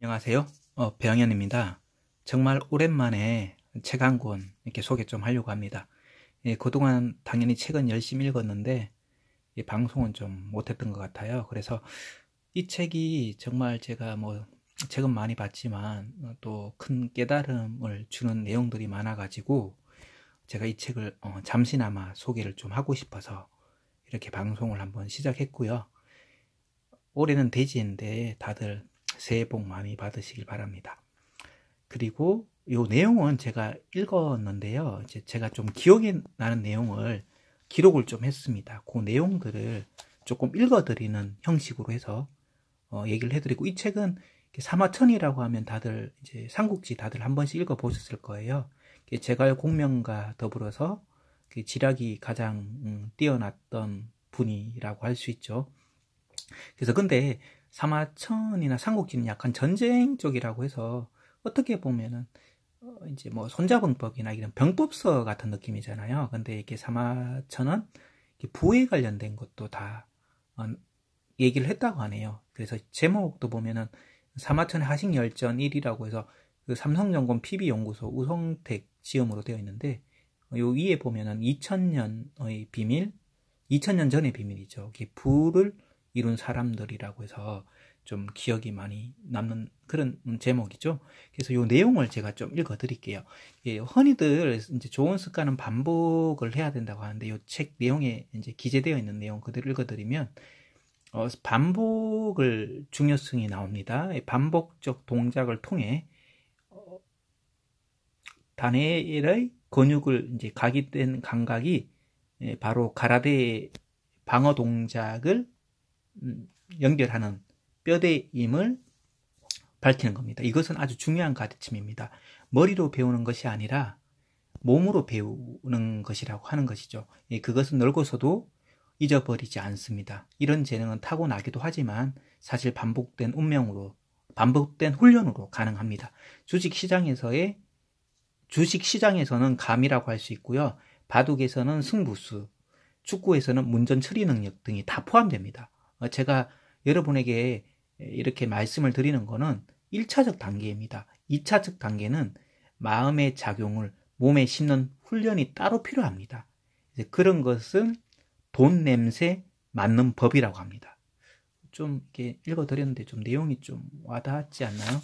안녕하세요. 배영현입니다. 정말 오랜만에 책 한 권 이렇게 소개 좀 하려고 합니다. 그동안 당연히 책은 열심히 읽었는데 방송은 좀 못했던 것 같아요. 그래서 이 책이 정말 제가 책은 많이 봤지만 또 큰 깨달음을 주는 내용들이 많아가지고 제가 이 책을 잠시나마 소개를 좀 하고 싶어서 이렇게 방송을 한번 시작했고요. 올해는 돼지인데 다들 새해 복 많이 받으시길 바랍니다. 그리고 이 내용은 제가 읽었는데요. 이제 제가 좀 기억이 나는 내용을 기록을 좀 했습니다. 그 내용들을 조금 읽어드리는 형식으로 해서 얘기를 해드리고, 이 책은 사마천이라고 하면 다들 이제 삼국지 다들 한 번씩 읽어보셨을 거예요. 제갈 공명과 더불어서 지략이 가장 뛰어났던 분이라고 할 수 있죠. 그래서 근데 사마천이나 삼국지는 약간 전쟁 쪽이라고 해서 어떻게 보면은 이제 손자병법이나 이런 병법서 같은 느낌이잖아요. 근데 이게 사마천은 부에 관련된 것도 다 얘기를 했다고 하네요. 그래서 제목도 보면은 사마천의 하식열전 1이라고 해서 그 삼성전공 PB연구소 우성택 지음으로 되어 있는데, 요 위에 보면은 2000년의 비밀, 2000년 전의 비밀이죠. 부를 이룬 사람들이라고 해서 좀 기억이 많이 남는 그런 제목이죠. 그래서 이 내용을 제가 좀 읽어드릴게요. 흔히들 이제 좋은 습관은 반복을 해야 된다고 하는데, 이 책 내용에 이제 기재되어 있는 내용 그대로 읽어드리면, 반복을 중요성이 나옵니다. 반복적 동작을 통해 단해의 근육을 이제 각인된 감각이 바로 가라데의 방어 동작을 연결하는 뼈대임을 밝히는 겁니다. 이것은 아주 중요한 가르침입니다. 머리로 배우는 것이 아니라 몸으로 배우는 것이라고 하는 것이죠. 그것은 늙어서도 잊어버리지 않습니다. 이런 재능은 타고나기도 하지만 사실 반복된 훈련으로 가능합니다. 주식시장에서는 감이라고 할 수 있고요. 바둑에서는 승부수, 축구에서는 문전 처리 능력 등이 다 포함됩니다. 제가 여러분에게 이렇게 말씀을 드리는 거는 1차적 단계입니다. 2차적 단계는 마음의 작용을 몸에 심는 훈련이 따로 필요합니다. 그런 것은 돈 냄새 맞는 법이라고 합니다. 좀 이렇게 읽어드렸는데 좀 내용이 좀 와닿지 않나요?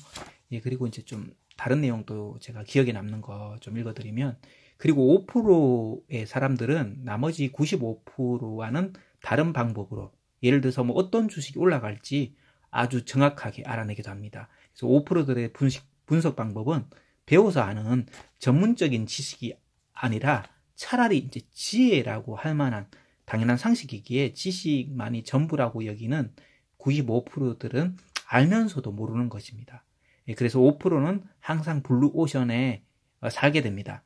그리고 이제 좀 다른 내용도 제가 기억에 남는 거 좀 읽어드리면, 그리고 5%의 사람들은 나머지 95%와는 다른 방법으로, 예를 들어서 어떤 주식이 올라갈지 아주 정확하게 알아내기도 합니다. 그래서 5%들의 분석 방법은 배워서 아는 전문적인 지식이 아니라 차라리 이제 지혜라고 할 만한 당연한 상식이기에 지식만이 전부라고 여기는 95%들은 알면서도 모르는 것입니다. 그래서 5%는 항상 블루오션에 살게 됩니다.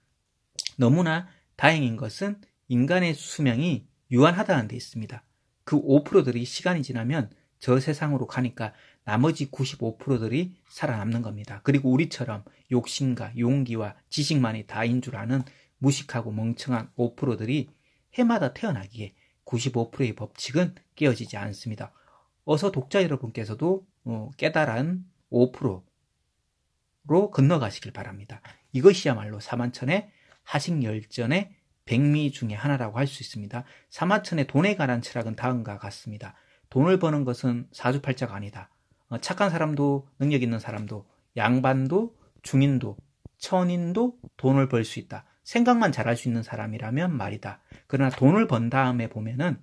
너무나 다행인 것은 인간의 수명이 유한하다는 데 있습니다. 그 5%들이 시간이 지나면 저 세상으로 가니까 나머지 95%들이 살아남는 겁니다. 그리고 우리처럼 욕심과 용기와 지식만이 다인 줄 아는 무식하고 멍청한 5%들이 해마다 태어나기에 95%의 법칙은 깨어지지 않습니다. 어서 독자 여러분께서도 깨달은 5%로 건너가시길 바랍니다. 이것이야말로 사만천의 하식열전의 백미 중에 하나라고 할 수 있습니다. 사마천의 돈에 관한 철학은 다음과 같습니다. 돈을 버는 것은 사주팔자가 아니다. 착한 사람도 능력 있는 사람도 양반도 중인도 천인도 돈을 벌 수 있다. 생각만 잘할 수 있는 사람이라면 말이다. 그러나 돈을 번 다음에 보면은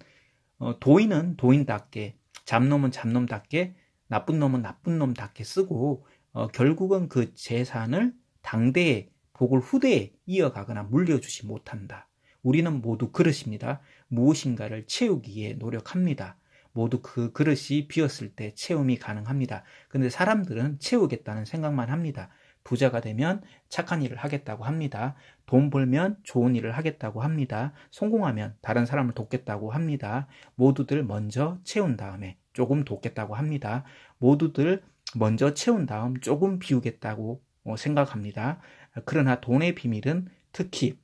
도인은 도인답게, 잡놈은 잡놈답게, 나쁜 놈은 나쁜 놈답게 쓰고 결국은 그 재산을 당대에 복을 후대에 이어가거나 물려주지 못한다. 우리는 모두 그릇입니다. 무엇인가를 채우기에 노력합니다. 모두 그 그릇이 비었을 때 채움이 가능합니다. 그런데 사람들은 채우겠다는 생각만 합니다. 부자가 되면 착한 일을 하겠다고 합니다. 돈 벌면 좋은 일을 하겠다고 합니다. 성공하면 다른 사람을 돕겠다고 합니다. 모두들 먼저 채운 다음에 조금 돕겠다고 합니다. 모두들 먼저 채운 다음 조금 비우겠다고 생각합니다. 그러나 돈의 비밀은, 특히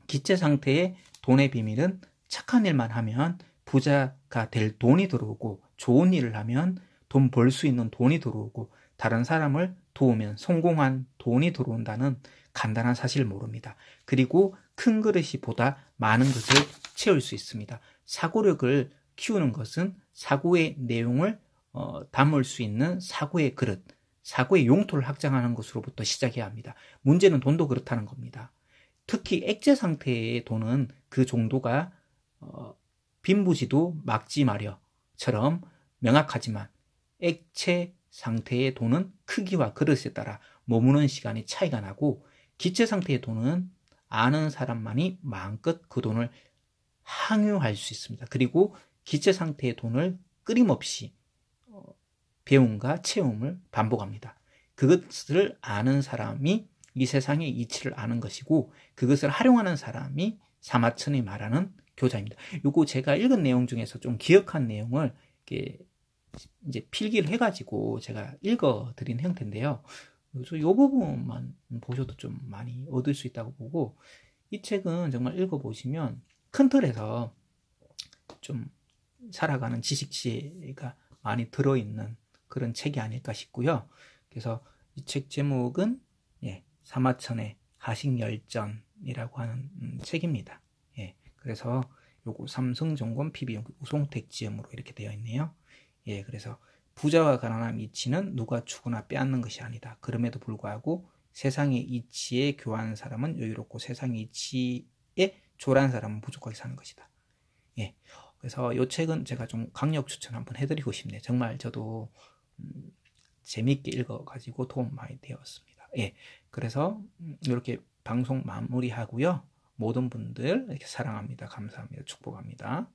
기체 상태의 돈의 비밀은 착한 일만 하면 부자가 될 돈이 들어오고, 좋은 일을 하면 돈 벌 수 있는 돈이 들어오고, 다른 사람을 도우면 성공한 돈이 들어온다는 간단한 사실을 모릅니다. 그리고 큰 그릇이 보다 많은 것을 채울 수 있습니다. 사고력을 키우는 것은 사고의 내용을 담을 수 있는 사고의 그릇, 사고의 용토를 확장하는 것으로부터 시작해야 합니다. 문제는 돈도 그렇다는 겁니다. 특히 액체 상태의 돈은 그 정도가 빈부지도 막지 마려처럼 명확하지만 액체 상태의 돈은 크기와 그릇에 따라 머무는 시간이 차이가 나고 기체 상태의 돈은 아는 사람만이 마음껏 그 돈을 항유할 수 있습니다. 그리고 기체 상태의 돈을 끊임없이 배움과 체험을 반복합니다. 그것을 아는 사람이 이 세상의 이치를 아는 것이고 그것을 활용하는 사람이 사마천이 말하는 교자입니다. 요거 제가 읽은 내용 중에서 좀 기억한 내용을 이렇게 이제 필기를 해가지고 제가 읽어드린 형태인데요. 그래서 이 부분만 보셔도 좀 많이 얻을 수 있다고 보고 이 책은 정말 읽어보시면 큰 틀에서 좀 살아가는 지식 지혜가 많이 들어있는 그런 책이 아닐까 싶고요. 그래서 이 책 제목은 사마천의 하식열전이라고 하는 책입니다. 그래서 요거 삼성증권 PB 우송택 지음으로 이렇게 되어 있네요. 그래서 부자와 가난한 이치는 누가 주거나 빼앗는 것이 아니다. 그럼에도 불구하고 세상의 이치에 교환한 사람은 여유롭고 세상의 이치에 조란 사람은 부족하게 사는 것이다. 그래서 이 책은 제가 좀 강력 추천 한번 해드리고 싶네요. 정말 저도 재밌게 읽어가지고 도움 많이 되었습니다. 그래서 이렇게 방송 마무리하고요. 모든 분들 이렇게 사랑합니다. 감사합니다. 축복합니다.